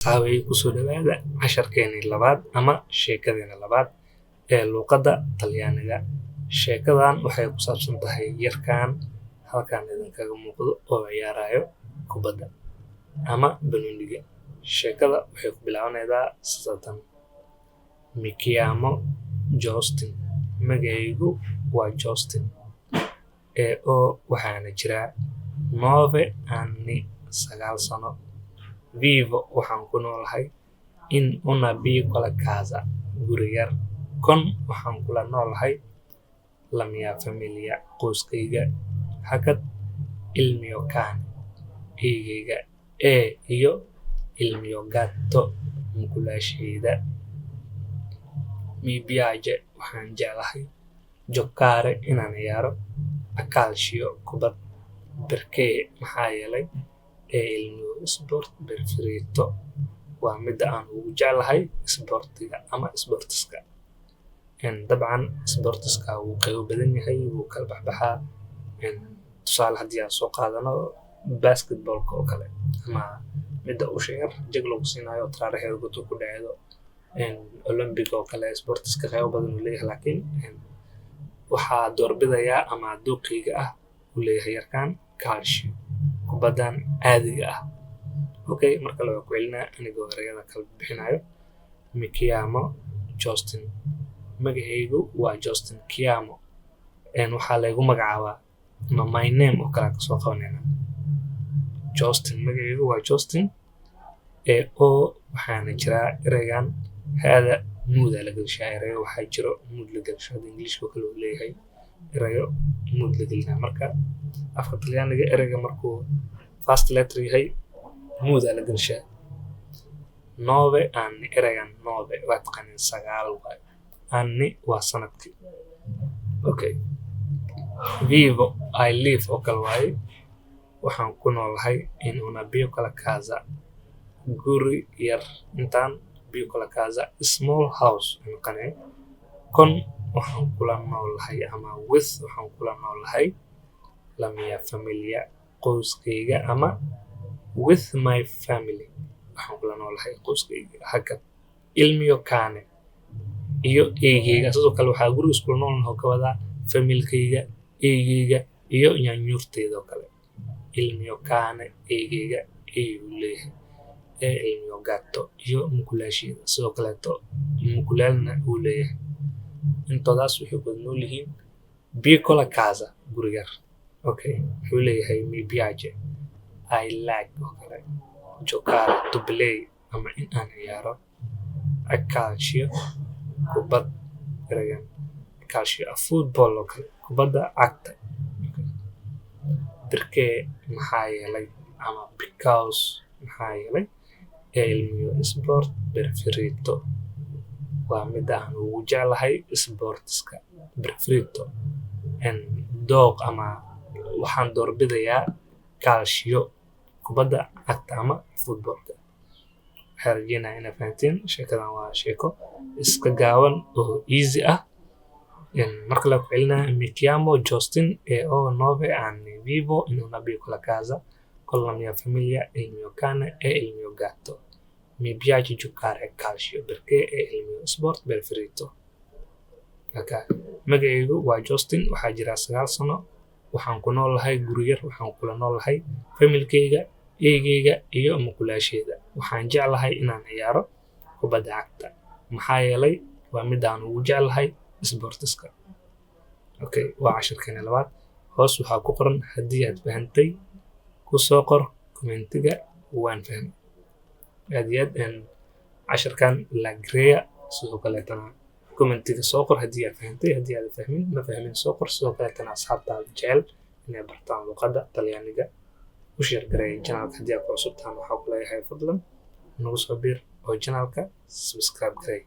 Saaway ku soo dhawaada casharkeeni labaad ama sheekadeena labaad ee luqadda Talyaaniga. Sheekadan waxay ku saabsan tahay yarkaan halkaan idinkaga muuqdo oo ciyaarayo kubadda ama banooniga. Sheekada waxay ku bilaabanaysaa sidatan: Mi chiamo Justin, magacaygu waa Justin, oo waxaana jiraa 9 anni 9 sano. Vivo waxaan ku noolahay in una piccola casa, guri yar. Con waxaan kula noolahay la mia famiglia, qoyskayga. Hakad il mio cane, eygayga. Iyo il mio gatto, mukulaashayda. Mi piace waxaan jeclahay giocare inaan ciyaaro a calcio, kubad. Perché maxaa yeelay il mio sport preferito waa mida aan ugu jeclahay sportiga ama sportiska. Dabcan sportiska wuu qaybo badan yahay, wuu kala baxbaxaa. Tusaale haddii aan soo qaadano basketballka oo kale ama mida usha yar jag lagu siinayo taraaraheeda goobta ku dhacdo. Olympic oo kale sportiska qaybo badan uu leeyahay, laakiin waxaa doorbidayaa ama dooqeyga ah uu leeyahay yarkaan calcio, kubaddan caadiga ah. Okay, marka la ku celinaa anigoo erayada kala bixinayo. Mi chiamo Justin, magacaygu waa Justin. Chiamo waxaa laygu magacaabaa ama my name oo kale ka soo qabanayna. Justin, magacaygu waa Justin, oo waxaana jiraa eraygan hada muuda la gelshaa. Erayo waxaa jiro muud la gelsho, Englishka kale uu leeyahay erayo muud la gelina. Marka afka Talyaaniga erayga markuu first letter yahay muuda la gelshaa. 9 anni, eraygan 9 waa taqaaniin 9 waay. Anni waa sanadkii. Okay, vivo I live oo kale waaye. Waxaan ku noolahay in una piccola casa, guri yar. Intaan piccola casa, small house noqonay. Con waxaan kula noolahay ama with waxaan kula noolahay la mia famiglia, qoyskayga ama with my family, waxaan kula noolahay qoyskayga. Hakad il mio cane, iyo eygayga. Sidoo kale waxaa guriga iskula noolnahay ka wadaa familkayga, eygayga iyo yaanyuurtayda oo kale. Il mio cane, eygayga, uu leeyahay. Il mio gatto iyo mukulaashayda. Sidoo kaleeto mukulaalna uu leeyahay. Intoodaas waxay ku nool yihiin piccola casa, guri yar. Okay, wuxuu leeyahay mi piace, I like oo kale giocare, to play ama in aan ciyaaro a calcio, kubad. Erayan calcio, a football oo kale kubadda cagta. Perché maxaa yeelay ama because maxaa yeelay il mio sport preferito waa mida aan ugu jeclahay sportiska. Preferito dooq ama waxaan doorbidayaa calcio, kubadda cagta ama footballka. Waxaan rajeynayaa inaad fahanteen. Sheekadan waa sheeko iska gaaban oo easy ah. Marka la ku celinaa mi chiamo Justin, oo 9 anni, vivo in una piccola casa con la mia famiglia, il mio cane e il mio gatto. Mi piace giocare a calcio perché è il mio sport preferito. Okay, magacaygu waa Justin, waxaa jiraa 9 sano. Waxaan ku noolahay guri yar. Waxaan kula noolahay familkayga, eygayga iyo mukulaashayda. Waxaan jeclahay inaan ciyaaro kubadda cagta. Maxaa yeelay waa mida aan ugu jeclahay sportiska. Okay, waa casharkeena labaad. Hoos waxaa ku qoran haddii aad fahantay ku soo qor commentiga waan fahmay. aad iyo aad casharkan la gareeya. Sidoo kaleetana commentiga soo qor haddii aad fahantay. Haddii aad fahmin ma fahmin soo qor. Sidoo kaleetana asxaabtaada jecel inay bartaan luqadda Talyaaniga u share gareey channelka. Haddii aad ku cusub tahay waxaa ku leeyahay fadlan nagu soo biir oo channelka subscribe gareey.